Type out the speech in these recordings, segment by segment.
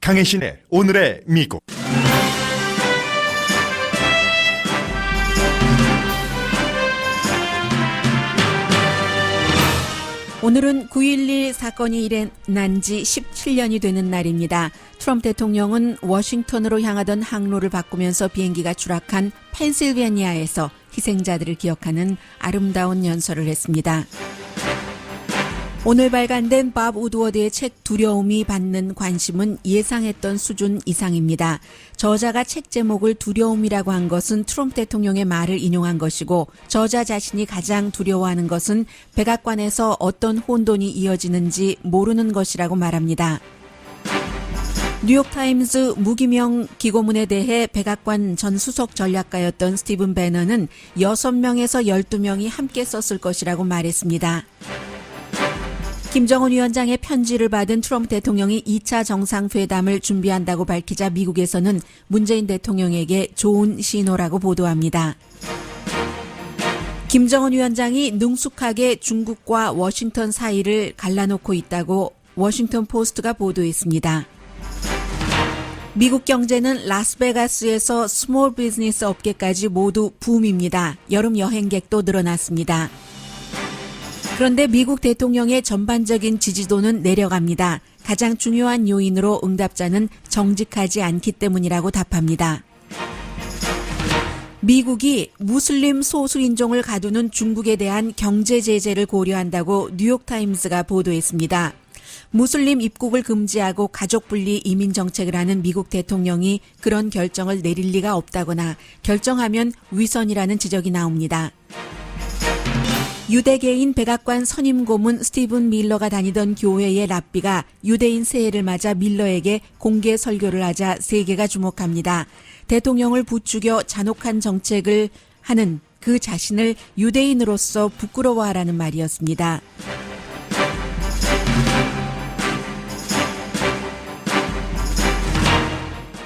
강혜신의 오늘의 미국. 오늘은 9.11 사건이 일어난 지 17년이 되는 날입니다. 트럼프 대통령은 워싱턴으로 향하던 항로를 바꾸면서 비행기가 추락한 펜실베니아에서 희생자들을 기억하는 아름다운 연설을 했습니다. 오늘 발간된 밥 우드워드의 책 두려움이 받는 관심은 예상했던 수준 이상입니다. 저자가 책 제목을 두려움이라고 한 것은 트럼프 대통령의 말을 인용한 것이고, 저자 자신이 가장 두려워하는 것은 백악관에서 어떤 혼돈이 이어지는지 모르는 것이라고 말합니다. 뉴욕타임즈 무기명 기고문에 대해 백악관 전 수석 전략가였던 스티븐 배너는 6명에서 12명이 함께 썼을 것이라고 말했습니다. 김정은 위원장의 편지를 받은 트럼프 대통령이 2차 정상회담을 준비한다고 밝히자 미국에서는 문재인 대통령에게 좋은 신호라고 보도합니다. 김정은 위원장이 능숙하게 중국과 워싱턴 사이를 갈라놓고 있다고 워싱턴 포스트가 보도했습니다. 미국 경제는 라스베가스에서 스몰 비즈니스 업계까지 모두 붐입니다. 여름 여행객도 늘어났습니다. 그런데 미국 대통령의 전반적인 지지도는 내려갑니다. 가장 중요한 요인으로 응답자는 정직하지 않기 때문이라고 답합니다. 미국이 무슬림 소수인종을 가두는 중국에 대한 경제 제재를 고려한다고 뉴욕타임스가 보도했습니다. 무슬림 입국을 금지하고 가족 분리 이민 정책을 하는 미국 대통령이 그런 결정을 내릴 리가 없다거나 결정하면 위선이라는 지적이 나옵니다. 유대계인 백악관 선임 고문 스티븐 밀러가 다니던 교회의 랍비가 유대인 새해를 맞아 밀러에게 공개 설교를 하자 세계가 주목합니다. 대통령을 부추겨 잔혹한 정책을 하는 그 자신을 유대인으로서 부끄러워하라는 말이었습니다.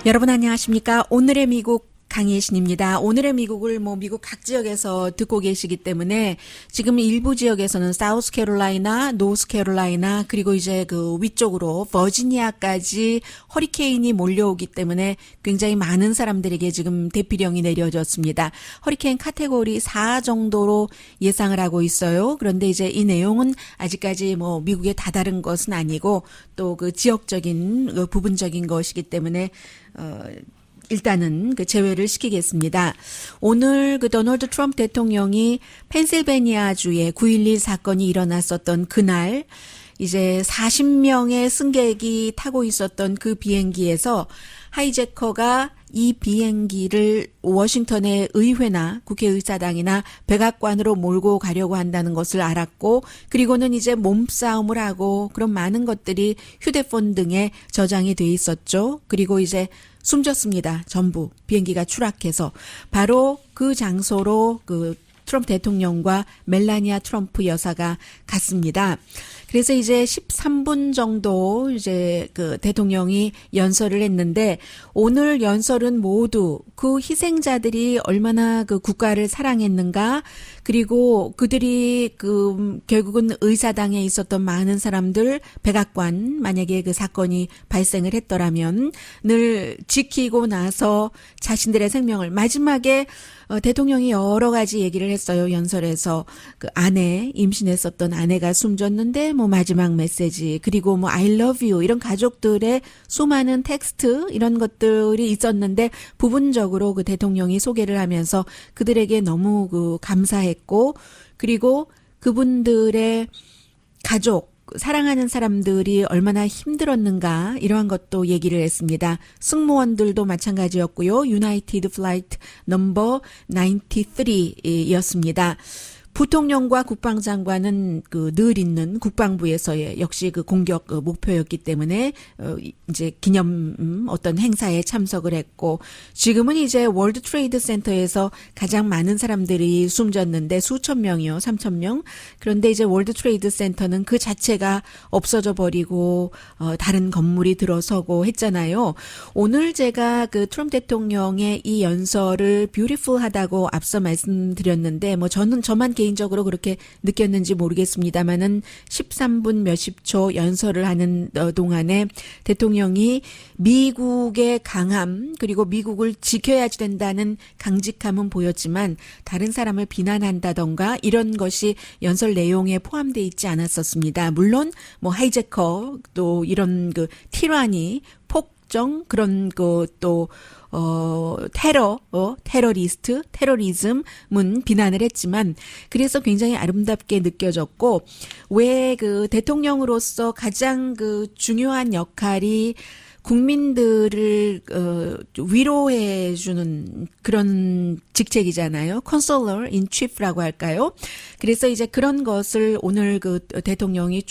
여러분 안녕하십니까? 오늘의 미국 강혜신입니다. 오늘의 미국을 미국 각 지역에서 듣고 계시기 때문에 지금 일부 지역에서는 사우스캐롤라이나, 노스캐롤라이나 그리고 이제 그 위쪽으로 버지니아까지 허리케인이 몰려오기 때문에 굉장히 많은 사람들에게 지금 대피령이 내려졌습니다. 허리케인 카테고리 4 정도로 예상을 하고 있어요. 그런데 이제 이 내용은 아직까지 미국에 다다른 것은 아니고 또 그 지역적인 그 부분적인 것이기 때문에 일단은 그 제외를 시키겠습니다. 오늘 그 도널드 트럼프 대통령이 펜실베니아주에 9.11 사건이 일어났었던 그날 이제 40명의 승객이 타고 있었던 그 비행기에서 하이제커가 이 비행기를 워싱턴의 의회나 국회의사당이나 백악관으로 몰고 가려고 한다는 것을 알았고, 그리고는 이제 몸싸움을 하고 그런 많은 것들이 휴대폰 등에 저장이 돼 있었죠. 그리고 이제 숨졌습니다. 전부 비행기가 추락해서 바로 그 장소로 그 트럼프 대통령과 멜라니아 트럼프 여사가 갔습니다. 그래서 이제 13분 정도 이제 그 대통령이 연설을 했는데, 오늘 연설은 모두 그 희생자들이 얼마나 그 국가를 사랑했는가, 그리고 그들이 그 결국은 의사당에 있었던 많은 사람들, 백악관 만약에 그 사건이 발생을 했더라면 늘 지키고 나서 자신들의 생명을 마지막에 대통령이 여러 가지 얘기를 했어요. 연설에서 그 아내, 임신했었던 아내가 숨졌는데 마지막 메시지, 그리고 I love you 이런 가족들의 수많은 텍스트 이런 것들이 있었는데, 부분적으로 그 대통령이 소개를 하면서 그들에게 너무 그 감사했고, 그리고 그분들의 가족, 사랑하는 사람들이 얼마나 힘들었는가 이러한 것도 얘기를 했습니다. 승무원들도 마찬가지였고요. 유나이티드 플라이트 넘버 93였습니다. 부통령과 국방장관은 그 늘 있는 국방부에서의 역시 그 공격 목표였기 때문에 이제 기념 어떤 행사에 참석을 했고, 지금은 이제 월드 트레이드 센터에서 가장 많은 사람들이 숨졌는데 수천 명이요, 3천 명. 그런데 이제 월드 트레이드 센터는 그 자체가 없어져 버리고 다른 건물이 들어서고 했잖아요. 오늘 제가 그 트럼프 대통령의 이 연설을 뷰티풀하다고 앞서 말씀드렸는데 저는 저만 개인 개인적으로 그렇게 느꼈는지 모르겠습니다만은 13분 몇십 초 연설을 하는 동안에 대통령이 미국의 강함 그리고 미국을 지켜야 된다는 강직함은 보였지만 다른 사람을 비난한다던가 이런 것이 연설 내용에 포함되어 있지 않았었습니다. 물론 뭐 하이제커 또 이런 그 티라니 폭정 그런 또 테러리즘은 비난을 했지만 그래서 굉장히 아름답게 느껴졌고 왜 그 대통령으로서 가장 그 중요한 역할이 국민들을 위로해 주는 그런 직책이잖아요. Consoler in Chief라고 할까요? 그래서 이제 그런 것을 오늘 그 대통령이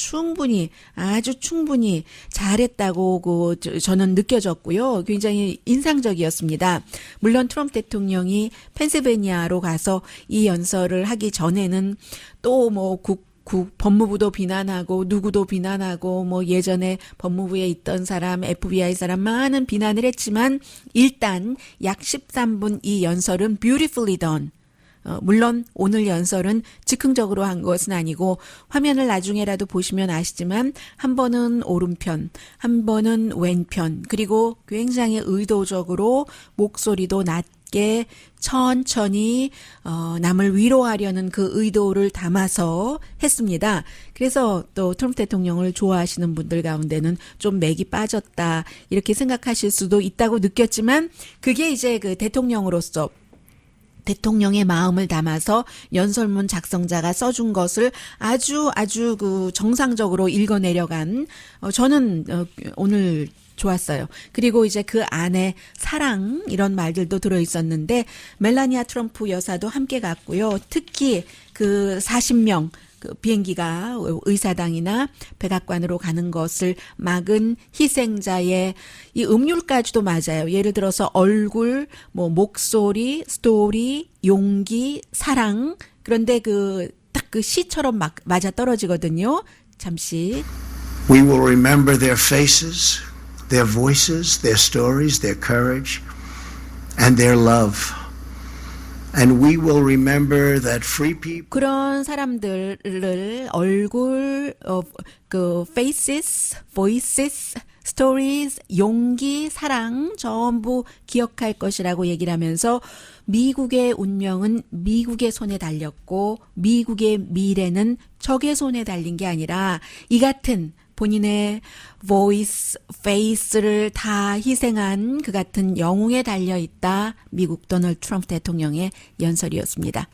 아주 충분히 잘했다고 저는 느껴졌고요. 굉장히 인상적이었습니다. 물론 트럼프 대통령이 펜실베니아로 가서 이 연설을 하기 전에는 또 뭐 법무부도 비난하고 누구도 비난하고 뭐 예전에 법무부에 있던 사람, FBI 사람 많은 비난을 했지만 일단 약 13분 이 연설은 beautifully done. 물론 오늘 연설은 즉흥적으로 한 것은 아니고 화면을 나중에라도 보시면 아시지만 한 번은 오른편, 한 번은 왼편 그리고 굉장히 의도적으로 목소리도 낮게 천천히 남을 위로하려는 그 의도를 담아서 했습니다. 그래서 또 트럼프 대통령을 좋아하시는 분들 가운데는 좀 맥이 빠졌다 이렇게 생각하실 수도 있다고 느꼈지만 그게 이제 그 대통령으로서 대통령의 마음을 담아서 연설문 작성자가 써준 것을 아주 그 정상적으로 읽어내려간 저는 오늘 좋았어요. 그리고 이제 그 안에 사랑 이런 말들도 들어있었는데 멜라니아 트럼프 여사도 함께 갔고요. 특히 그 40명 그 비행기가 의사당이나 백악관으로 가는 것을 막은 희생자의 이 음률까지도 맞아요. 예를 들어서 얼굴, 뭐 목소리, 스토리, 용기, 사랑. 그런데 딱 그 시처럼 맞아 떨어지거든요. 잠시. We will remember their faces, their voices, their stories, their courage, and their love. And we will remember that free people. 그런 사람들을 얼굴, 그 faces, voices, stories, 용기, 사랑 전부 기억할 것이라고 얘기를 하면서 미국의 운명은 미국의 손에 달렸고 미국의 미래는 적의 손에 달린 게 아니라 이 같은 본인의 voice, face를 다 희생한 그 같은 영웅에 달려있다. 미국 도널드 트럼프 대통령의 연설이었습니다.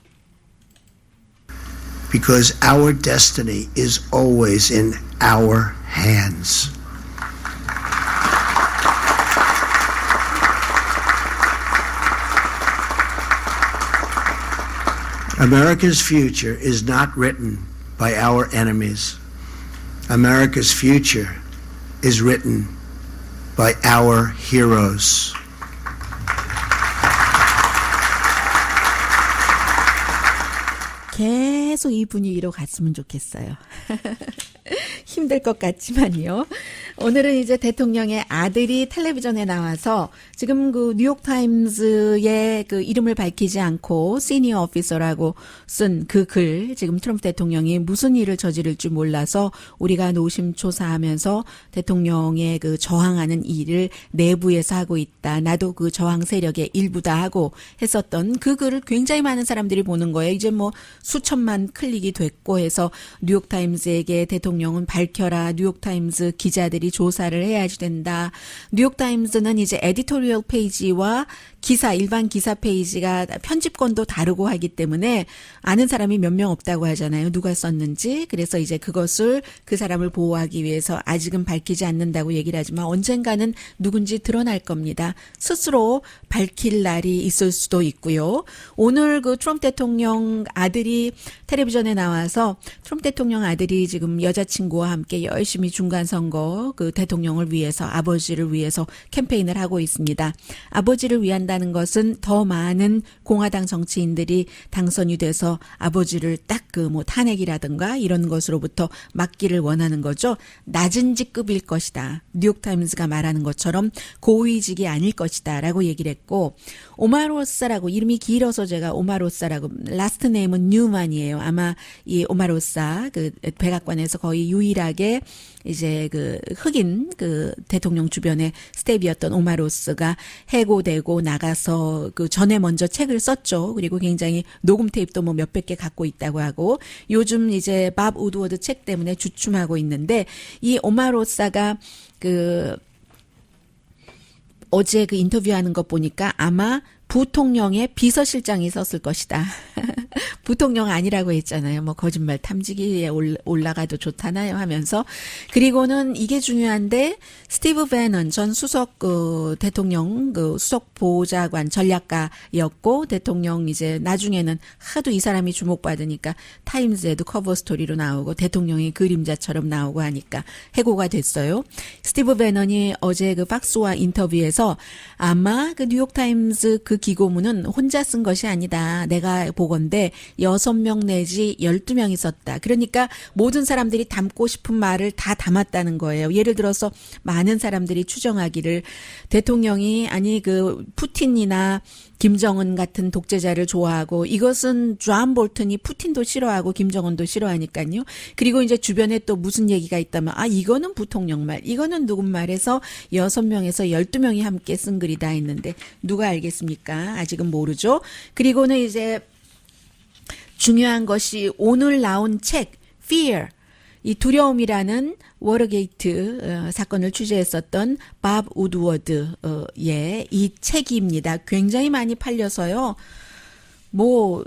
Because our destiny is always in our hands. America's future is not written by our enemies. America's future is written by our heroes. 계속 이 분위기로 갔으면 좋겠어요. 힘들 것 같지만요. 오늘은 이제 대통령의 아들이 텔레비전에 나와서 지금 그 뉴욕타임즈의 그 이름을 밝히지 않고 시니어 오피서라고 쓴 그 글, 지금 트럼프 대통령이 무슨 일을 저지를지 몰라서 우리가 노심초사하면서 대통령의 그 저항하는 일을 내부에서 하고 있다. 나도 그 저항 세력의 일부다 하고 했었던 그 글을 굉장히 많은 사람들이 보는 거예요. 이제 뭐 수천만 클릭이 됐고 해서 뉴욕타임즈에게 대통령은 밝혀라. 뉴욕타임즈 기자들이 조사를 해야지 된다. 뉴욕타임즈는 이제 에디토리얼 페이지와 기사, 일반 기사 페이지가 편집권도 다르고 하기 때문에 아는 사람이 몇 명 없다고 하잖아요. 누가 썼는지. 그래서 이제 그것을 그 사람을 보호하기 위해서 아직은 밝히지 않는다고 얘기를 하지만 언젠가는 누군지 드러날 겁니다. 스스로 밝힐 날이 있을 수도 있고요. 오늘 그 트럼프 대통령 아들이 텔레비전에 나와서 트럼프 대통령 아들이 지금 여자친구와 함께 열심히 중간선거 그 대통령을 위해서 아버지를 위해서 캠페인을 하고 있습니다. 아버지를 위한다는 것은 더 많은 공화당 정치인들이 당선이 돼서 아버지를 딱 그 뭐 탄핵이라든가 이런 것으로부터 막기를 원하는 거죠. 낮은 직급일 것이다. 뉴욕타임즈가 말하는 것처럼 고위직이 아닐 것이다라고 얘기를 했고 오마로사라고 이름이 길어서 제가 오마로사라고 라스트 네임은 뉴만이에요. 아마 이 오마로사 그 백악관에서 거의 유일하게 이제 그 흑인 그 대통령 주변의 스텝이었던 오마로스가 해고되고 나가서 그 전에 먼저 책을 썼죠. 그리고 굉장히 녹음 테이프도 뭐 몇백 개 갖고 있다고 하고 요즘 이제 밥 우드워드 책 때문에 주춤하고 있는데 이 오마로사가 그 어제 그 인터뷰하는 거 보니까 아마 부통령의 비서실장이 썼을 것이다. 부통령 아니라고 했잖아요. 뭐 거짓말 탐지기에 올라가도 좋다나요 하면서 그리고는 이게 중요한데 스티브 배넌 전 수석 그 대통령 그 수석 보좌관 전략가였고 대통령 이제 나중에는 하도 이 사람이 주목받으니까 타임즈에도 커버 스토리로 나오고 대통령이 그림자처럼 나오고 하니까 해고가 됐어요. 스티브 배넌이 어제 그 팍스와 인터뷰에서 아마 그 뉴욕타임즈 그 기고문은 혼자 쓴 것이 아니다. 내가 보건대 6명 내지 12명이 썼다. 그러니까 모든 사람들이 담고 싶은 말을 다 담았다는 거예요. 예를 들어서 많은 사람들이 추정하기를 대통령이 아니 그 푸틴이나 김정은 같은 독재자를 좋아하고 이것은 존 볼턴이 푸틴도 싫어하고 김정은도 싫어하니까요. 그리고 이제 주변에 또 무슨 얘기가 있다면 아 이거는 부통령 말 이거는 누군 말해서 6명에서 12명이 함께 쓴 글이다 했는데 누가 알겠습니까? 아직은 모르죠. 그리고는 이제 중요한 것이 오늘 나온 책 Fear 이 두려움이라는 워터게이트 사건을 취재했었던 밥 우드워드의 이 책입니다. 굉장히 많이 팔려서요. 뭐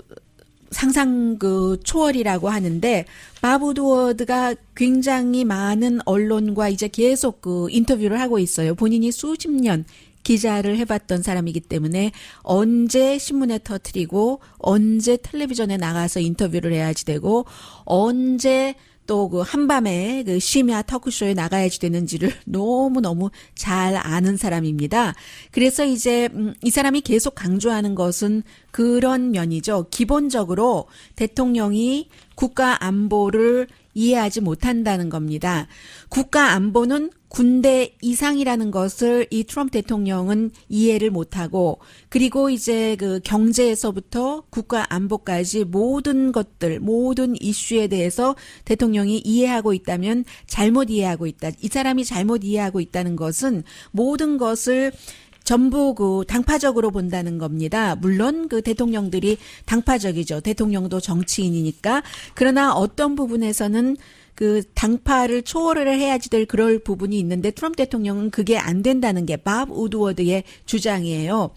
상상 그 초월이라고 하는데 밥 우드워드가 굉장히 많은 언론과 이제 계속 그 인터뷰를 하고 있어요. 본인이 수십 년 기자를 해봤던 사람이기 때문에 언제 신문에 터뜨리고 언제 텔레비전에 나가서 인터뷰를 해야지 되고 언제 또 그 한밤에 그 심야 토크쇼에 나가야지 되는지를 너무너무 잘 아는 사람입니다. 그래서 이제 이 사람이 계속 강조하는 것은 그런 면이죠. 기본적으로 대통령이 국가 안보를 이해하지 못한다는 겁니다. 국가 안보는 군대 이상이라는 것을 이 트럼프 대통령은 이해를 못하고 그리고 이제 그 경제에서부터 국가 안보까지 모든 것들 모든 이슈에 대해서 대통령이 이해하고 있다면 잘못 이해하고 있다. 이 사람이 잘못 이해하고 있다는 것은 모든 것을 전부 그 당파적으로 본다는 겁니다. 물론 그 대통령들이 당파적이죠. 대통령도 정치인이니까. 그러나 어떤 부분에서는 그 당파를 초월을 해야지 될 그럴 부분이 있는데 트럼프 대통령은 그게 안 된다는 게 밥 우드워드의 주장이에요.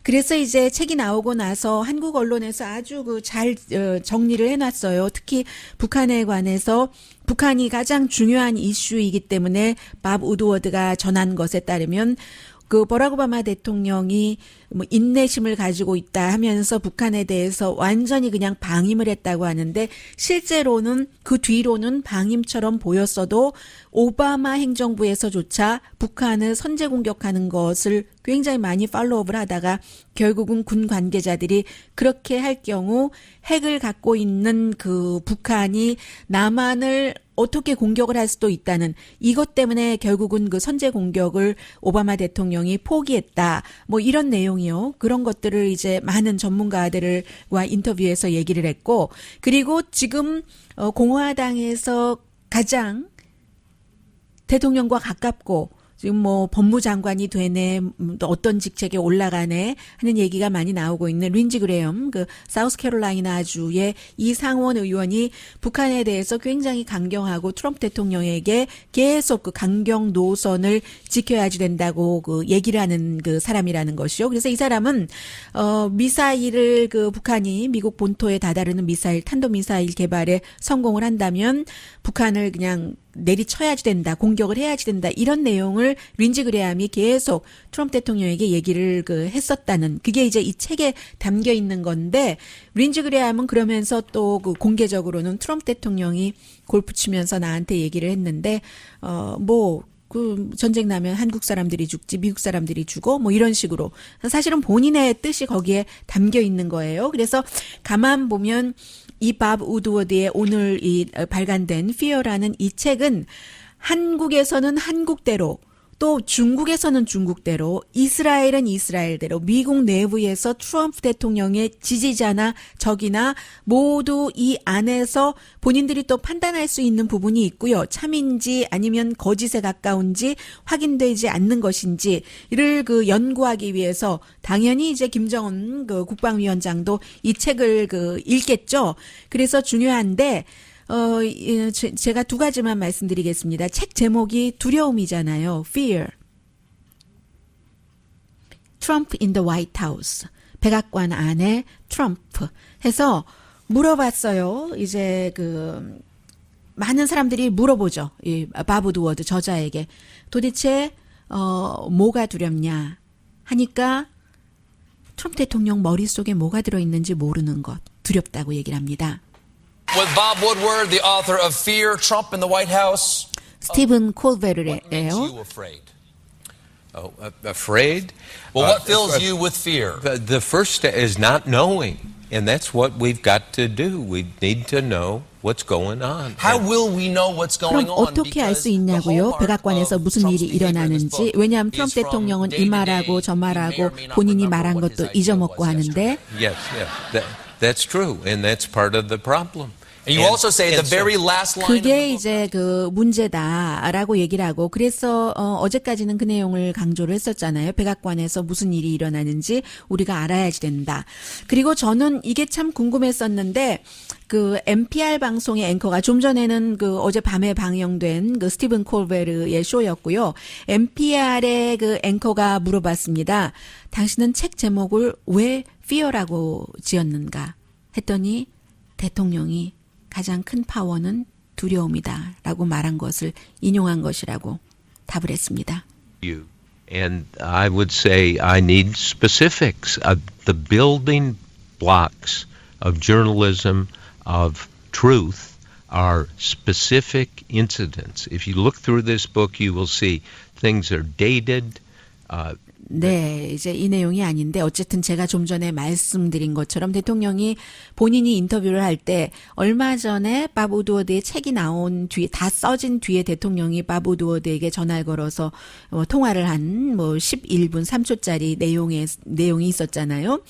그래서 이제 책이 나오고 나서 한국 언론에서 아주 그 잘 정리를 해놨어요. 특히 북한에 관해서 북한이 가장 중요한 이슈이기 때문에 밥 우드워드가 전한 것에 따르면 그 버락 오바마 대통령이 뭐 인내심을 가지고 있다 하면서 북한에 대해서 완전히 그냥 방임을 했다고 하는데 실제로는 그 뒤로는 방임처럼 보였어도 오바마 행정부에서조차 북한을 선제 공격하는 것을 굉장히 많이 팔로우업을 하다가 결국은 군 관계자들이 그렇게 할 경우 핵을 갖고 있는 그 북한이 남한을 어떻게 공격을 할 수도 있다는 이것 때문에 결국은 그 선제 공격을 오바마 대통령이 포기했다. 뭐 이런 내용이요. 그런 것들을 이제 많은 전문가들과 인터뷰에서 얘기를 했고 그리고 지금 공화당에서 가장 대통령과 가깝고 지금 뭐 법무장관이 되네, 또 어떤 직책에 올라가네 하는 얘기가 많이 나오고 있는 린지 그레엄, 그 사우스캐롤라이나주의 이 상원 의원이 북한에 대해서 굉장히 강경하고 트럼프 대통령에게 계속 그 강경 노선을 지켜야지 된다고 그 얘기를 하는 그 사람이라는 것이요. 그래서 이 사람은 미사일을 그 북한이 미국 본토에 다다르는 미사일, 탄도미사일 개발에 성공을 한다면 북한을 그냥 내리쳐야지 된다, 공격을 해야지 된다 이런 내용을 린지 그레함이 계속 트럼프 대통령에게 얘기를 그 했었다는 그게 이제 이 책에 담겨 있는 건데 린지 그레함은 그러면서 또 그 공개적으로는 트럼프 대통령이 골프 치면서 나한테 얘기를 했는데 뭐 그 전쟁 나면 한국 사람들이 죽지 미국 사람들이 죽어 뭐 이런 식으로 사실은 본인의 뜻이 거기에 담겨 있는 거예요. 그래서 가만 보면 이 밥 우드워드의 오늘 이 발간된 Fear라는 이 책은 한국에서는 한국대로 또 중국에서는 중국대로 이스라엘은 이스라엘대로 미국 내부에서 트럼프 대통령의 지지자나 적이나 모두 이 안에서 본인들이 또 판단할 수 있는 부분이 있고요. 참인지 아니면 거짓에 가까운지 확인되지 않는 것인지 이를 그 연구하기 위해서 당연히 이제 김정은 그 국방위원장도 이 책을 그 읽겠죠. 그래서 중요한데 제가 두 가지만 말씀드리겠습니다. 책 제목이 두려움이잖아요. Fear. Trump in the White House. 백악관 안에 트럼프 해서 물어봤어요. 이제 그 많은 사람들이 물어보죠. 이 밥 우드워드 저자에게 도대체 뭐가 두렵냐 하니까 트럼프 대통령 머릿속에 뭐가 들어있는지 모르는 것 두렵다고 얘기를 합니다. With Bob Woodward, the author of Fear, Trump in the White House. 스티븐 What makes 콜베르예요. you afraid? Oh, afraid? Well, what fills you with fear? The first is not knowing, and that's what we've got to do. We need to know what's going on. How will we know what's going 그럼 on? 어떻게 알 수 Because the 있냐고요? hallmark 백악관에서 of 무슨 Trump's 일이 behavior in this 일어나는지. book 왜냐하면 is 트럼프 from 대통령은 day 이 to 말하고 day, 저 he may 말하고 or may not 본인이 remember 말한 what 것도 his idea 잊어먹고 was 하는데 Yes, that's true, and that's part of the problem. And you also say the so- very last line of 그게 the book. 이제 그 문제다라고 얘기를 하고 그래서 어제까지는 그 내용을 강조를 했었잖아요. 백악관에서 무슨 일이 일어나는지 우리가 알아야지 된다. 그리고 저는 이게 참 궁금했었는데 그 NPR 방송의 앵커가 좀 전에는 그 어제 밤에 방영된 그 스티븐 콜베르의 쇼였고요. NPR의 그 앵커가 물어봤습니다. 당신은 책 제목을 왜 Fear라고 지었는가 했더니 대통령이 가장 큰 파워는 두려움이다라고 말한 것을 인용한 것이라고 답을 했습니다. You. And I would say I need specifics of the building blocks of journalism, of truth, are specific incidents. If you look through this book, you will see things are dated. 네, 이제 이 내용이 아닌데 어쨌든 제가 좀 전에 말씀드린 것처럼 대통령이 본인이 인터뷰를 할 때 얼마 전에 밥 우드워드의 책이 나온 뒤에 다 써진 뒤에 대통령이 밥 우드워드에게 전화를 걸어서 통화를 한 뭐 11분 3초짜리 내용이 있었잖아요.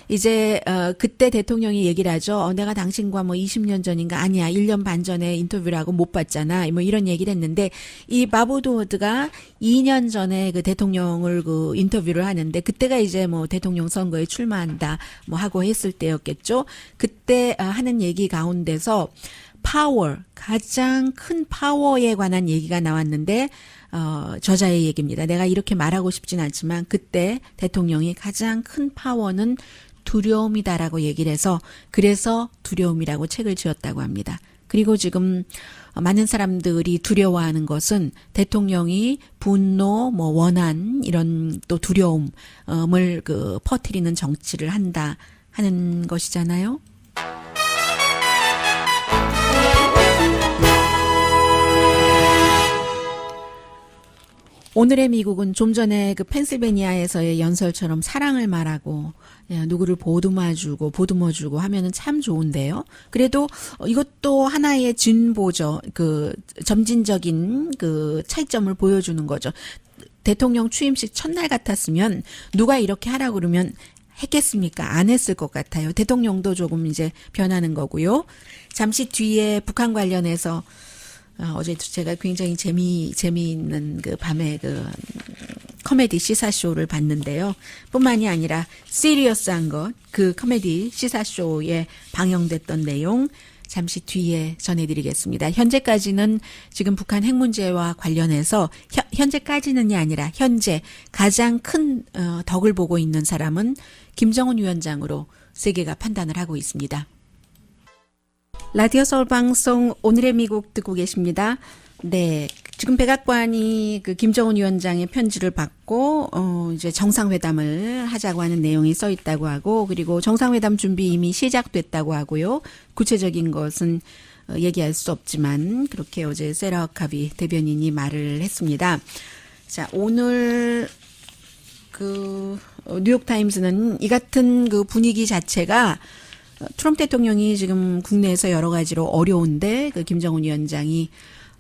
이제 그때 대통령이 얘기를 하죠. 내가 당신과 뭐 20년 전인가 아니야 1년 반 전에 인터뷰를 하고 못 봤잖아. 뭐 이런 얘기를 했는데 이 밥 우드워드가 2년 전에 그 대통령을 그 인터뷰를 하는데 그때가 이제 뭐 대통령 선거에 출마한다 뭐 하고 했을 때였겠죠. 그때 하는 얘기 가운데서 파워, 가장 큰 파워에 관한 얘기가 나왔는데 저자의 얘기입니다. 내가 이렇게 말하고 싶진 않지만 그때 대통령이 가장 큰 파워는 두려움이다라고 얘기를 해서 그래서 두려움이라고 책을 지었다고 합니다. 그리고 지금 많은 사람들이 두려워하는 것은 대통령이 분노, 뭐 원한 이런 또 두려움을 그 퍼뜨리는 정치를 한다 하는 것이잖아요. 오늘의 미국은 좀 전에 그 펜실베니아에서의 연설처럼 사랑을 말하고 누구를 보듬어주고 하면은 참 좋은데요. 그래도 이것도 하나의 진보죠. 그 점진적인 그 차이점을 보여주는 거죠. 대통령 취임식 첫날 같았으면 누가 이렇게 하라고 그러면 했겠습니까? 안 했을 것 같아요. 대통령도 조금 이제 변하는 거고요. 잠시 뒤에 북한 관련해서 어제 제가 굉장히 재미있는 그 밤에 그 코미디 시사쇼를 봤는데요. 뿐만이 아니라 시리어스한 것, 그 코미디 시사쇼에 방영됐던 내용 잠시 뒤에 전해드리겠습니다. 현재까지는 지금 북한 핵 문제와 관련해서 현재까지는이 아니라 현재 가장 큰 덕을 보고 있는 사람은 김정은 위원장으로 세계가 판단을 하고 있습니다. 라디오 서울 방송 오늘의 미국 듣고 계십니다. 네. 지금 백악관이 그 김정은 위원장의 편지를 받고, 이제 정상회담을 하자고 하는 내용이 써 있다고 하고, 그리고 정상회담 준비 이미 시작됐다고 하고요. 구체적인 것은, 얘기할 수 없지만 그렇게 어제 세라 허카비 대변인이 말을 했습니다. 자, 오늘 그 뉴욕타임스는 이 같은 그 분위기 자체가 트럼프 대통령이 지금 국내에서 여러 가지로 어려운데 그 김정은 위원장이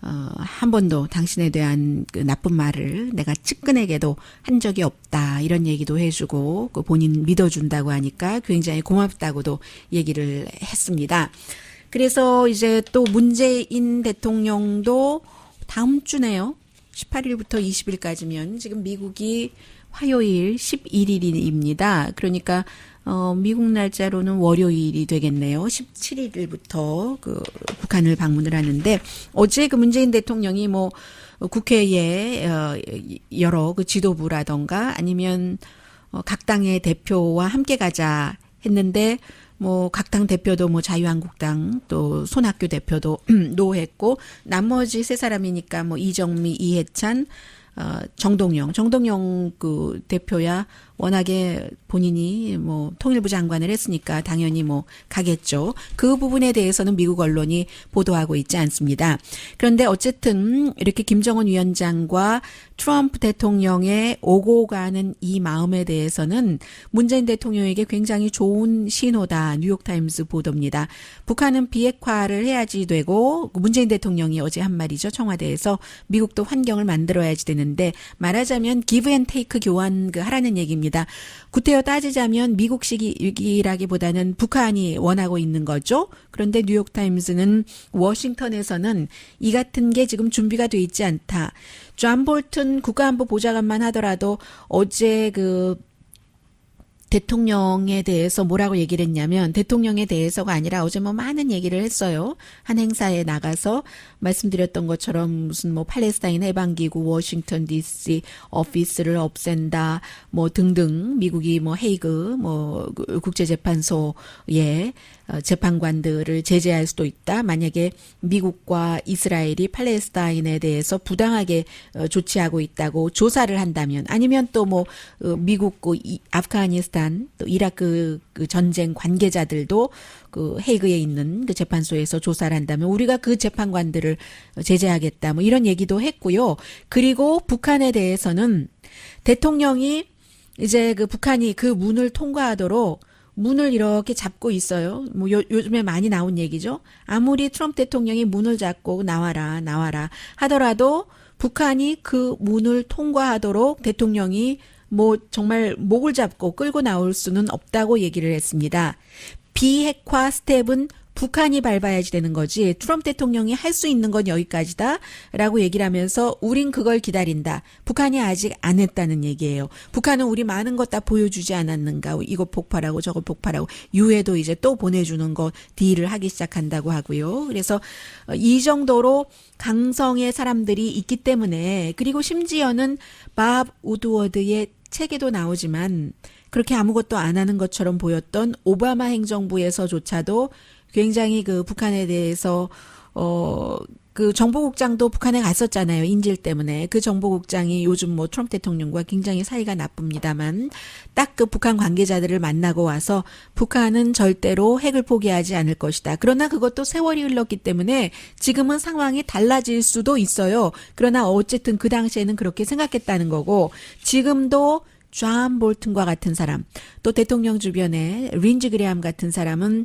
한 번도 당신에 대한 그 나쁜 말을 내가 측근에게도 한 적이 없다 이런 얘기도 해주고 그 본인 믿어준다고 하니까 굉장히 고맙다고도 얘기를 했습니다. 그래서 이제 또 문재인 대통령도 다음 주네요. 18일부터 20일까지면 지금 미국이 화요일 11일입니다. 그러니까 미국 날짜로는 월요일이 되겠네요. 17일부터 그 북한을 방문을 하는데 어제 그 문재인 대통령이 뭐 국회에 여러 그 지도부라던가 아니면 각 당의 대표와 함께 가자 했는데 뭐 각 당 대표도 뭐 자유한국당 또 손학규 대표도 노했고 나머지 세 사람이니까 뭐 이정미, 이해찬 정동영 그 대표야 워낙에 본인이 뭐 통일부 장관을 했으니까 당연히 뭐 가겠죠. 그 부분에 대해서는 미국 언론이 보도하고 있지 않습니다. 그런데 어쨌든 이렇게 김정은 위원장과 트럼프 대통령의 오고 가는 이 마음에 대해서는 문재인 대통령에게 굉장히 좋은 신호다. 뉴욕타임스 보도입니다. 북한은 비핵화를 해야지 되고 문재인 대통령이 어제 한 말이죠. 청와대에서 미국도 환경을 만들어야지 되는데 말하자면 기브 앤 테이크 교환 하라는 얘기입니다. 구태여 따지자면 미국식이라기보다는 북한이 원하고 있는 거죠. 그런데 뉴욕타임스는 워싱턴에서는 이 같은 게 지금 준비가 돼 있지 않다. 존 볼튼 국가안보 보좌관만 하더라도 어제 그 대통령에 대해서 뭐라고 얘기를 했냐면 대통령에 대해서가 아니라 어제 뭐 많은 얘기를 했어요. 한 행사에 나가서 말씀드렸던 것처럼 무슨 뭐 팔레스타인 해방기구 워싱턴 DC 오피스를 없앤다 뭐 등등 미국이 뭐 헤이그 뭐 국제재판소에 재판관들을 제재할 수도 있다. 만약에 미국과 이스라엘이 팔레스타인에 대해서 부당하게 조치하고 있다고 조사를 한다면 아니면 또 뭐 미국 아프가니스탄 또 이라크 그 전쟁 관계자들도 그 헤이그에 있는 그 재판소에서 조사를 한다면 우리가 그 재판관들을 제재하겠다. 뭐 이런 얘기도 했고요. 그리고 북한에 대해서는 대통령이 이제 그 북한이 그 문을 통과하도록 문을 이렇게 잡고 있어요. 뭐 요즘에 많이 나온 얘기죠. 아무리 트럼프 대통령이 문을 잡고 나와라 하더라도 북한이 그 문을 통과하도록 대통령이 뭐 정말 목을 잡고 끌고 나올 수는 없다고 얘기를 했습니다. 비핵화 스텝은 북한이 밟아야지 되는 거지 트럼프 대통령이 할 수 있는 건 여기까지다 라고 얘기를 하면서 우린 그걸 기다린다. 북한이 아직 안 했다는 얘기예요. 북한은 우리 많은 것 다 보여주지 않았는가. 이거 폭발하고 저거 폭발하고 유해도 이제 또 보내주는 거 딜을 하기 시작한다고 하고요. 그래서 이 정도로 강성의 사람들이 있기 때문에 그리고 심지어는 밥 우드워드의 책에도 나오지만 그렇게 아무것도 안 하는 것처럼 보였던 오바마 행정부에서조차도 굉장히 그 북한에 대해서 그 정보국장도 북한에 갔었잖아요. 인질 때문에. 그 정보국장이 요즘 뭐 트럼프 대통령과 굉장히 사이가 나쁩니다만 딱 그 북한 관계자들을 만나고 와서 북한은 절대로 핵을 포기하지 않을 것이다. 그러나 그것도 세월이 흘렀기 때문에 지금은 상황이 달라질 수도 있어요. 그러나 어쨌든 그 당시에는 그렇게 생각했다는 거고 지금도 존 볼튼과 같은 사람 또 대통령 주변에 린지 그레함 같은 사람은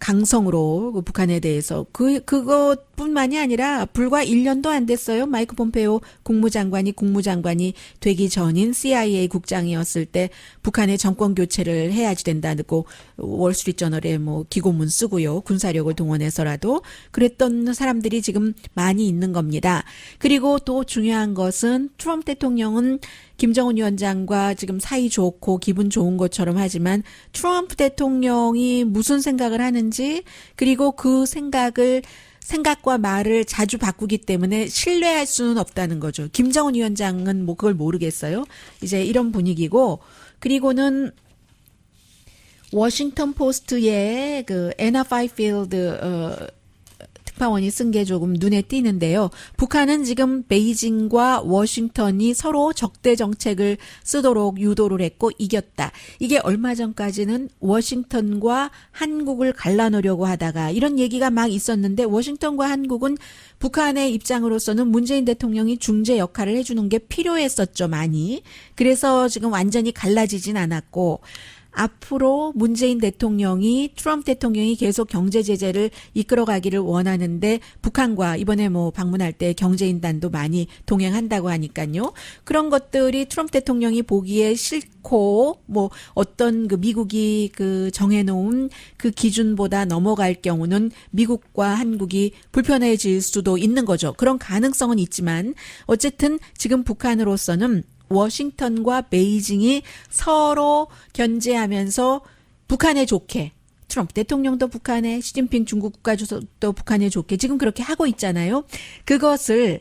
강성으로 북한에 대해서 그것뿐만이 아니라 불과 1년도 안 됐어요. 마이크 폼페오 국무장관이 되기 전인 CIA 국장이었을 때 북한의 정권 교체를 해야지 된다고 월스트리트저널에 뭐 기고문 쓰고요. 군사력을 동원해서라도 그랬던 사람들이 지금 많이 있는 겁니다. 그리고 또 중요한 것은 트럼프 대통령은 김정은 위원장과 지금 사이 좋고 기분 좋은 것처럼 하지만 트럼프 대통령이 무슨 생각을 하는지 그리고 그 생각과 말을 자주 바꾸기 때문에 신뢰할 수는 없다는 거죠. 김정은 위원장은 뭐 그걸 모르겠어요. 이제 이런 분위기고 그리고는 워싱턴 포스트의 그 애나 파이필드 특파원이 쓴 게 조금 눈에 띄는데요. 북한은 지금 베이징과 워싱턴이 서로 적대 정책을 쓰도록 유도를 했고 이겼다. 이게 얼마 전까지는 워싱턴과 한국을 갈라놓으려고 하다가 이런 얘기가 막 있었는데 워싱턴과 한국은 북한의 입장으로서는 문재인 대통령이 중재 역할을 해주는 게 필요했었죠, 많이. 그래서 지금 완전히 갈라지진 않았고 앞으로 문재인 대통령이 트럼프 대통령이 계속 경제 제재를 이끌어가기를 원하는데 북한과 이번에 뭐 방문할 때 경제인단도 많이 동행한다고 하니까요. 그런 것들이 트럼프 대통령이 보기에 싫고 뭐 어떤 그 미국이 그 정해놓은 그 기준보다 넘어갈 경우는 미국과 한국이 불편해질 수도 있는 거죠. 그런 가능성은 있지만 어쨌든 지금 북한으로서는 워싱턴과 베이징이 서로 견제하면서 북한에 좋게 트럼프 대통령도 북한에 시진핑 중국 국가주석도 북한에 좋게 지금 그렇게 하고 있잖아요. 그것을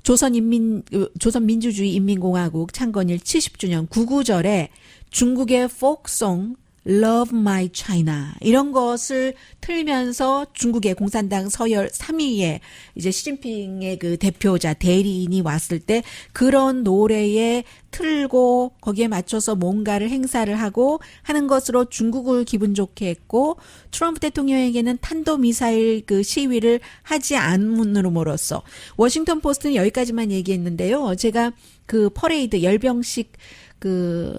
조선민주주의 인민공화국 창건일 70주년 구구절에 중국의 포크송 Love My China 이런 것을 틀면서 중국의 공산당 서열 3위에 이제 시진핑의 그 대표자 대리인이 왔을 때 그런 노래에 틀고 거기에 맞춰서 뭔가를 행사를 하고 하는 것으로 중국을 기분 좋게 했고 트럼프 대통령에게는 탄도미사일 그 시위를 하지 않음으로써 워싱턴 포스트는 여기까지만 얘기했는데요. 제가 그 퍼레이드 열병식 그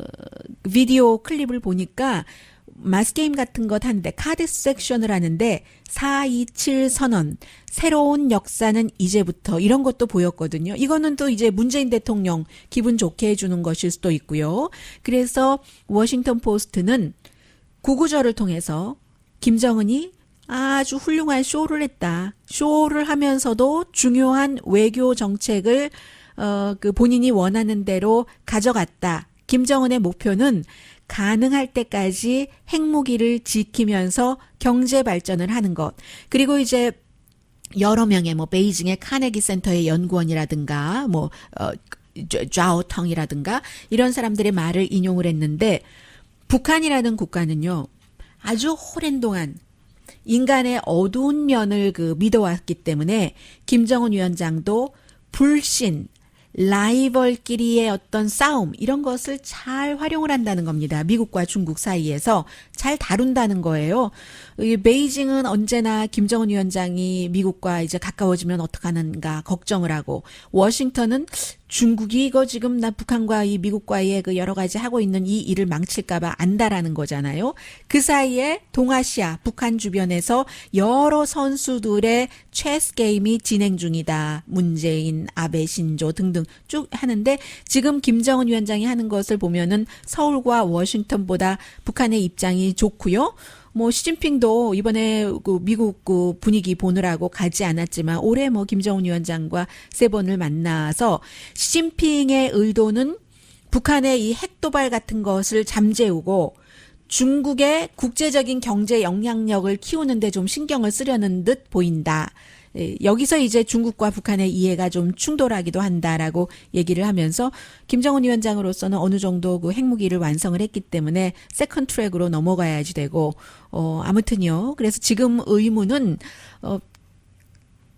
비디오 클립을 보니까 마스게임 같은 것 하는데 카드 섹션을 하는데 4.27 선언 새로운 역사는 이제부터 이런 것도 보였거든요. 이거는 또 이제 문재인 대통령 기분 좋게 해주는 것일 수도 있고요. 그래서 워싱턴 포스트는 구구절을 통해서 김정은이 아주 훌륭한 쇼를 했다. 쇼를 하면서도 중요한 외교 정책을 그 본인이 원하는 대로 가져갔다. 김정은의 목표는 가능할 때까지 핵무기를 지키면서 경제 발전을 하는 것. 그리고 이제 여러 명의 뭐 베이징의 카네기 센터의 연구원이라든가 뭐 좌오텅이라든가 이런 사람들의 말을 인용을 했는데 북한이라는 국가는요. 아주 오랜 동안 인간의 어두운 면을 그 믿어왔기 때문에 김정은 위원장도 불신 라이벌끼리의 어떤 싸움 이런 것을 잘 활용을 한다는 겁니다. 미국과 중국 사이에서 잘 다룬다는 거예요. 이 베이징은 언제나 김정은 위원장이 미국과 이제 가까워지면 어떡하는가 걱정을 하고 워싱턴은 중국이 이거 지금 나 북한과 이 미국과의 그 여러 가지 하고 있는 이 일을 망칠까봐 안다라는 거잖아요. 그 사이에 동아시아, 북한 주변에서 여러 선수들의 체스 게임이 진행 중이다. 문재인, 아베, 신조 등등 쭉 하는데 지금 김정은 위원장이 하는 것을 보면은 서울과 워싱턴보다 북한의 입장이 좋고요. 뭐 시진핑도 이번에 그 미국 그 분위기 보느라고 가지 않았지만 올해 뭐 김정은 위원장과 3번을 만나서 시진핑의 의도는 북한의 이 핵도발 같은 것을 잠재우고 중국의 국제적인 경제 영향력을 키우는데 좀 신경을 쓰려는 듯 보인다. 여기서 이제 중국과 북한의 이해가 좀 충돌하기도 한다라고 얘기를 하면서 김정은 위원장으로서는 어느 정도 그 핵무기를 완성을 했기 때문에 세컨드 트랙으로 넘어가야지 되고 아무튼요. 그래서 지금 의문은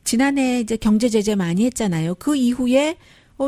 지난해 이제 경제 제재 많이 했잖아요. 그 이후에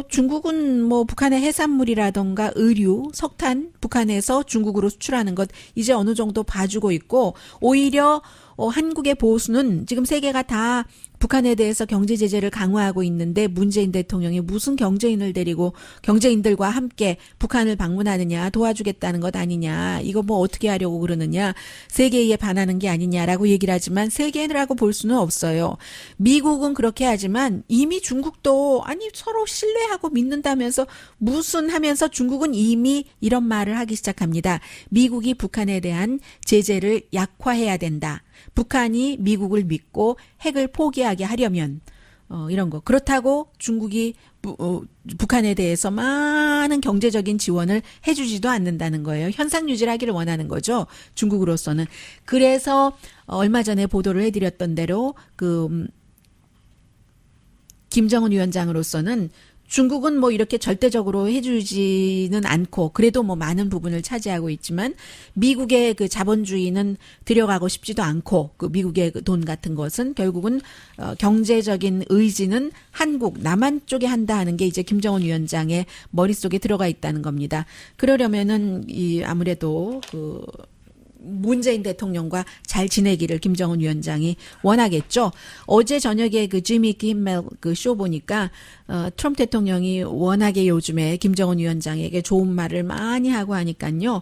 중국은 뭐 북한의 해산물이라던가 의류, 석탄 북한에서 중국으로 수출하는 것 이제 어느 정도 봐주고 있고 오히려 한국의 보수는 지금 세계가 다 북한에 대해서 경제 제재를 강화하고 있는데 문재인 대통령이 무슨 경제인을 데리고 경제인들과 함께 북한을 방문하느냐 도와주겠다는 것 아니냐 이거 뭐 어떻게 하려고 그러느냐 세계에 반하는 게 아니냐라고 얘기를 하지만 세계라고 볼 수는 없어요. 미국은 그렇게 하지만 이미 중국도 아니 서로 신뢰하고 믿는다면서 무슨 하면서 중국은 이미 이런 말을 하기 시작합니다. 미국이 북한에 대한 제재를 약화해야 된다. 북한이 미국을 믿고 핵을 포기하게 하려면 이런 거. 그렇다고 중국이 북한에 대해서 많은 경제적인 지원을 해주지도 않는다는 거예요. 현상 유지를 하기를 원하는 거죠. 중국으로서는. 그래서 얼마 전에 보도를 해드렸던 대로 김정은 위원장으로서는 중국은 뭐 이렇게 절대적으로 해주지는 않고 그래도 뭐 많은 부분을 차지하고 있지만 미국의 그 자본주의는 들여가고 싶지도 않고 그 미국의 그 돈 같은 것은 결국은 경제적인 의지는 한국 남한 쪽에 한다 하는 게 이제 김정은 위원장의 머릿속에 들어가 있다는 겁니다. 그러려면은 이 아무래도 그 문재인 대통령과 잘 지내기를 김정은 위원장이 원하겠죠. 어제 저녁에 그 지미 김멜 그 쇼 보니까 트럼프 대통령이 워낙에 요즘에 김정은 위원장에게 좋은 말을 많이 하고 하니까요.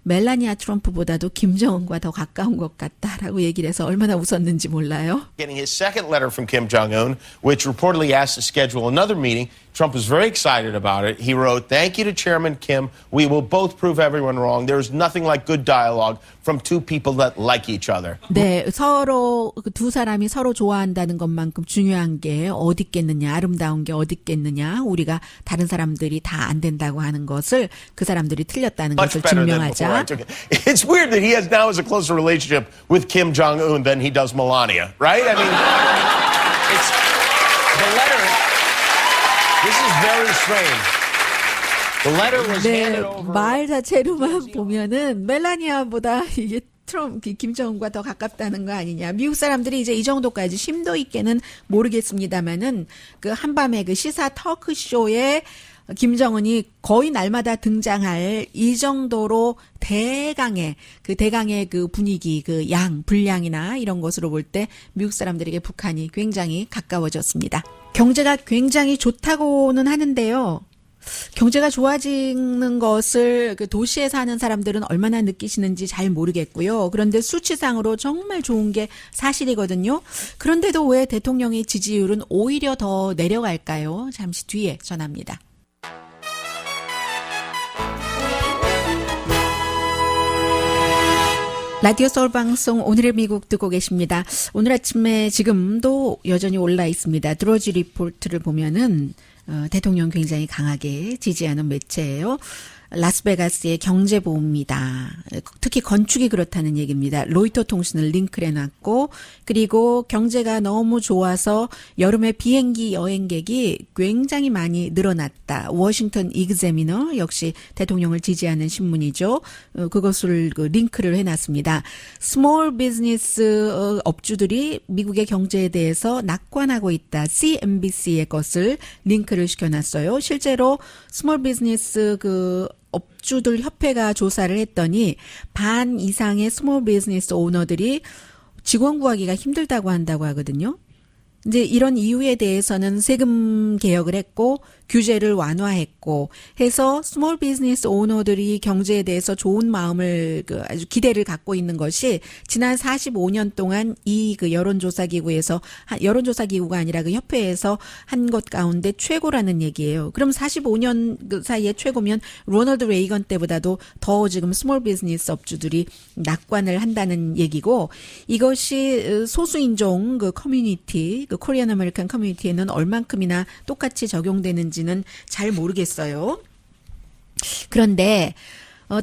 멜라니아 트럼프보다도 김정은과 더 가까운 것 같다라고 얘기를 해서 얼마나 웃었는지 몰라요. Getting his second letter from Kim Jong-un, which reportedly asked to schedule another meeting. Trump was very excited about it. He wrote, "Thank you to Chairman Kim. We will both prove everyone wrong. There is nothing like good dialogue from two people that like each other." 네, 서로 두 사람이 서로 좋아한다는 것만큼 중요한 게 어디 있겠느냐, 아름다운 게 어디 있겠느냐. 우리가 다른 사람들이 다 안 된다고 하는 것을 그 사람들이 틀렸다는 Much 것을 better than before I 증명하자. took it. It's weird that he now has a closer relationship with Kim Jong-un than he does Melania, right? I mean, it's the letter. This is very strange. The letter was handed 네, over. 말 자체로만 보면은 멜라니아보다 이게 트럼프 김정은과 더 가깝다는 거 아니냐. 미국 사람들이 이제 이 정도까지 심도 있게는 모르겠습니다만은 그 한밤에 그 시사 터크쇼에 김정은이 거의 날마다 등장할 이 정도로 대강의 그 분위기, 그 분량이나 이런 것으로 볼 때 미국 사람들에게 북한이 굉장히 가까워졌습니다. 경제가 굉장히 좋다고는 하는데요. 경제가 좋아지는 것을 그 도시에 사는 사람들은 얼마나 느끼시는지 잘 모르겠고요. 그런데 수치상으로 정말 좋은 게 사실이거든요. 그런데도 왜 대통령의 지지율은 오히려 더 내려갈까요? 잠시 뒤에 전합니다. 라디오 서울 방송 오늘의 미국 듣고 계십니다. 오늘 아침에 지금도 여전히 올라 있습니다. 드로지 리포트를 보면은 대통령 굉장히 강하게 지지하는 매체예요. 라스베가스의 경제보험입니다. 특히 건축이 그렇다는 얘기입니다. 로이터 통신을 링크를 해놨고 그리고 경제가 너무 좋아서 여름에 비행기 여행객이 굉장히 많이 늘어났다. 워싱턴 이그제미너 역시 대통령을 지지하는 신문이죠. 그것을 그 링크를 해놨습니다. 스몰 비즈니스 업주들이 미국의 경제에 대해서 낙관하고 있다. CNBC의 것을 링크를 시켜놨어요. 실제로 스몰 비즈니스 업주들 협회가 조사를 했더니 반 이상의 스몰 비즈니스 오너들이 직원 구하기가 힘들다고 한다고 하거든요. 이제 이런 이유에 대해서는 세금 개혁을 했고 규제를 완화했고 해서 스몰 비즈니스 오너들이 경제에 대해서 좋은 마음을 아주 기대를 갖고 있는 것이 지난 45년 동안 이 여론조사 기구에서 여론조사 기구가 아니라 그 협회에서 한 것 가운데 최고라는 얘기예요. 그럼 45년 사이에 최고면 로널드 레이건 때보다도 더 지금 스몰 비즈니스 업주들이 낙관을 한다는 얘기고 이것이 소수인종 커뮤니티 코리안 아메리칸 커뮤니티에는 얼만큼이나 똑같이 적용되는지는 잘 모르겠어요. 그런데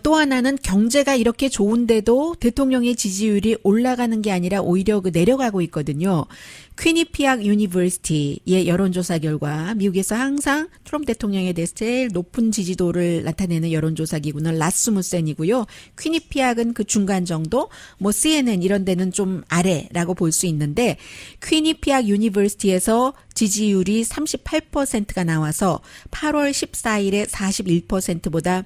또 하나는 경제가 이렇게 좋은데도 대통령의 지지율이 올라가는 게 아니라 오히려 내려가고 있거든요. 퀴니피악 유니버시티의 여론조사 결과 미국에서 항상 트럼프 대통령에 대해서 제일 높은 지지도를 나타내는 여론조사 기구는 라스무센이고요. 퀴니피악은 그 중간 정도, CNN 이런 데는 좀 아래라고 볼 수 있는데 퀴니피악 유니버시티에서 지지율이 38%가 나와서 8월 14일에 41%보다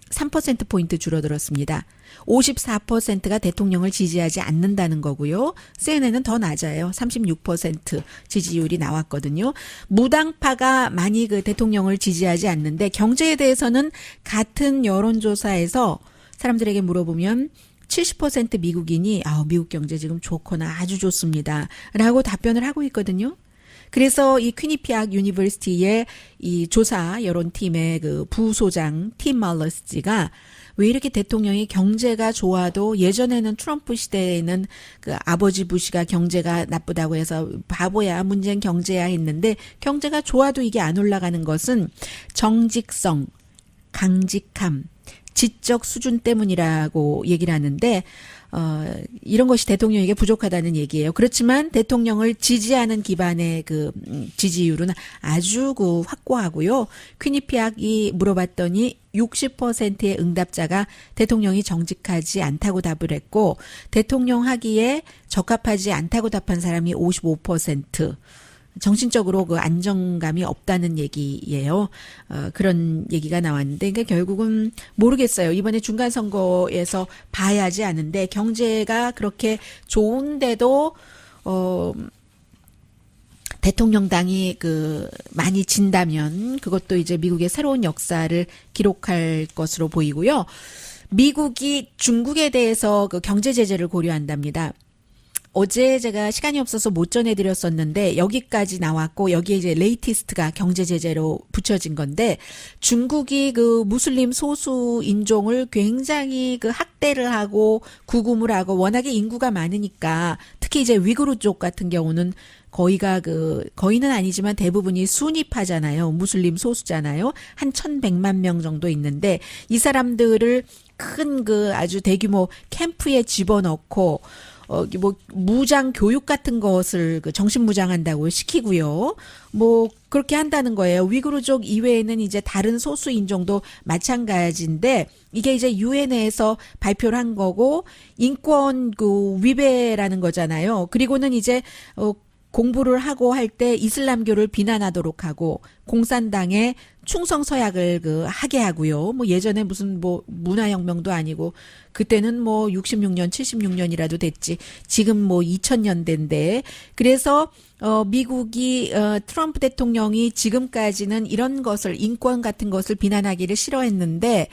3%포인트 줄어들었습니다. 54%가 대통령을 지지하지 않는다는 거고요. CNN은 더 낮아요. 36% 지지율이 나왔거든요. 무당파가 많이 대통령을 지지하지 않는데 경제에 대해서는 같은 여론조사에서 사람들에게 물어보면 70% 미국인이 미국 경제 지금 좋거나 아주 좋습니다. 라고 답변을 하고 있거든요. 그래서 이 퀴니피악 유니버시티의 이 조사 여론팀의 부소장 팀 말러스지가 왜 이렇게 대통령이 경제가 좋아도 예전에는 트럼프 시대에는 아버지 부시가 경제가 나쁘다고 해서 바보야 문제는 경제야 했는데 경제가 좋아도 이게 안 올라가는 것은 정직성 강직함, 지적 수준 때문이라고 얘기를 하는데 이런 것이 대통령에게 부족하다는 얘기예요. 그렇지만 대통령을 지지하는 기반의 그 지지율은 아주 그 확고하고요. 퀴니피악이 물어봤더니 60%의 응답자가 대통령이 정직하지 않다고 답을 했고 대통령 하기에 적합하지 않다고 답한 사람이 55%. 정신적으로 그 안정감이 없다는 얘기예요. 그런 얘기가 나왔는데, 그러니까 결국은 모르겠어요. 이번에 중간 선거에서 봐야지 아는데 경제가 그렇게 좋은데도 대통령당이 그 많이 진다면 그것도 이제 미국의 새로운 역사를 기록할 것으로 보이고요. 미국이 중국에 대해서 그 경제 제재를 고려한답니다. 어제 제가 시간이 없어서 못 전해드렸었는데 여기까지 나왔고 여기에 이제 레이티스트가 경제 제재로 붙여진 건데 중국이 그 무슬림 소수 인종을 굉장히 그 학대를 하고 구금을 하고 워낙에 인구가 많으니까 특히 이제 위구르 쪽 같은 경우는 거의는 아니지만 대부분이 수니파잖아요. 무슬림 소수잖아요. 한 1,100만 명 정도 있는데 이 사람들을 큰 그 아주 대규모 캠프에 집어넣고 뭐 무장 교육 같은 것을 그 정신무장한다고 시키고요. 뭐 그렇게 한다는 거예요. 위구르족 이외에는 이제 다른 소수 인종도 마찬가지인데 이게 이제 유엔에서 발표를 한 거고 인권 그 위배라는 거잖아요. 그리고는 이제 공부를 하고 할 때 이슬람교를 비난하도록 하고 공산당에 충성 서약을 그 하게 하고요. 뭐 예전에 무슨 뭐 문화혁명도 아니고 그때는 뭐 66년, 76년이라도 됐지. 지금 뭐 2000년대인데 그래서 미국이 트럼프 대통령이 지금까지는 이런 것을 인권 같은 것을 비난하기를 싫어했는데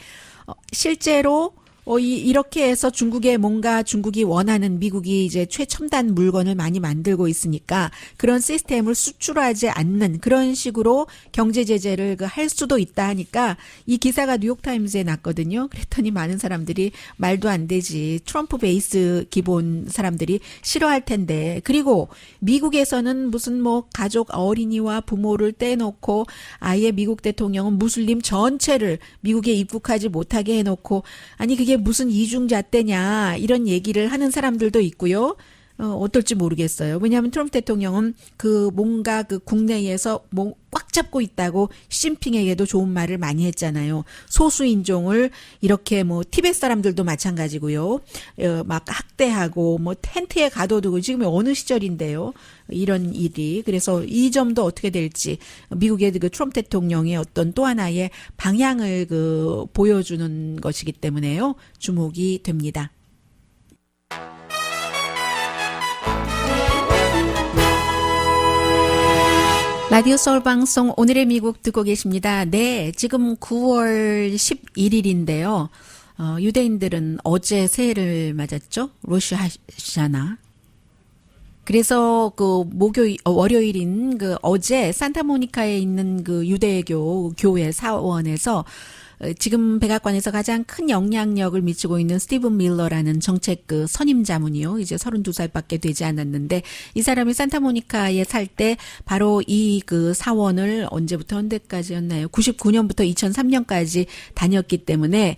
실제로 이렇게 해서 중국이 원하는 미국이 이제 최첨단 물건을 많이 만들고 있으니까 그런 시스템을 수출하지 않는 그런 식으로 경제 제재를 할 수도 있다 하니까 이 기사가 뉴욕타임즈에 났거든요. 그랬더니 많은 사람들이 말도 안 되지. 트럼프 베이스 기본 사람들이 싫어할 텐데. 그리고 미국에서는 무슨 뭐 가족 어린이와 부모를 떼놓고 아예 미국 대통령은 무슬림 전체를 미국에 입국하지 못하게 해놓고 아니 그게 무슨 이중잣대냐 이런 얘기를 하는 사람들도 있고요. 어떨지 모르겠어요. 왜냐하면 트럼프 대통령은 그 뭔가 그 국내에서 뭐 꽉 잡고 있다고 시진핑에게도 좋은 말을 많이 했잖아요. 소수 인종을 이렇게 뭐 티벳 사람들도 마찬가지고요. 막 학대하고 뭐 텐트에 가둬두고 지금 어느 시절인데요. 이런 일이. 그래서 이 점도 어떻게 될지 미국의 그 트럼프 대통령의 어떤 또 하나의 방향을 그 보여주는 것이기 때문에요. 주목이 됩니다. 라디오 서울 방송 오늘의 미국 듣고 계십니다. 네, 지금 9월 11일인데요. 유대인들은 어제 새해를 맞았죠. 로시 하샤나. 그래서 그 월요일인 그 어제 산타모니카에 있는 그 유대교 교회 사원에서 지금 백악관에서 가장 큰 영향력을 미치고 있는 스티븐 밀러라는 정책 그 선임 자문이요. 이제 32살밖에 되지 않았는데 이 사람이 산타모니카에 살 때 바로 이 그 사원을 언제까지였나요? 99년부터 2003년까지 다녔기 때문에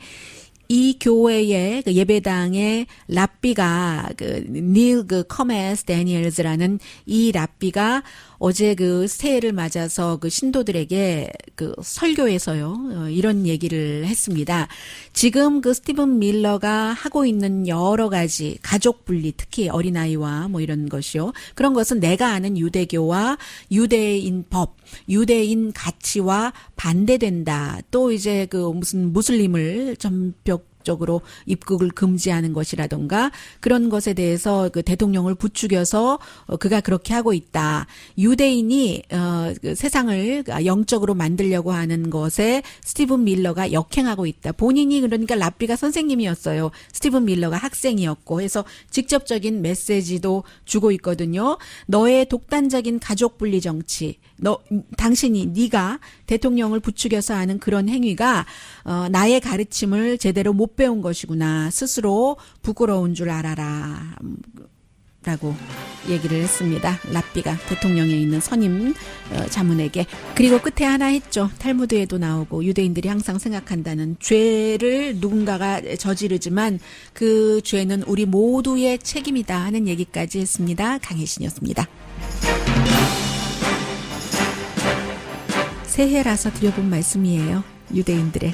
이 교회의 그 예배당의 랍비가 닐 커메스 데니엘즈라는 이 랍비가 어제 그 새해를 맞아서 그 신도들에게 그 설교에서요 이런 얘기를 했습니다. 지금 그 스티븐 밀러가 하고 있는 여러 가지 가족 분리 특히 어린아이와 뭐 이런 것이요. 그런 것은 내가 아는 유대교와 유대인 법, 유대인 가치와 반대된다. 또 이제 그 무슨 무슬림을 적으로 입국을 금지하는 것이라던가 그런 것에 대해서 그 대통령을 부추겨서 그가 그렇게 하고 있다. 유대인이 그 세상을 영적으로 만들려고 하는 것에 스티븐 밀러가 역행하고 있다. 본인이 그러니까 랍비가 선생님이었어요. 스티븐 밀러가 학생이었고 해서 직접적인 메시지도 주고 있거든요. 너의 독단적인 가족 분리 정치, 네가 대통령을 부추겨서 하는 그런 행위가 나의 가르침을 제대로 못 배운 것이구나. 스스로 부끄러운 줄 알아라. 라고 얘기를 했습니다. 랍비가 대통령에 있는 선임 자문에게. 그리고 끝에 하나 했죠. 탈무드에도 나오고 유대인들이 항상 생각한다는 죄를 누군가가 저지르지만 그 죄는 우리 모두의 책임이다 하는 얘기까지 했습니다. 강혜신이었습니다. 새해라서 드려본 말씀이에요. 유대인들의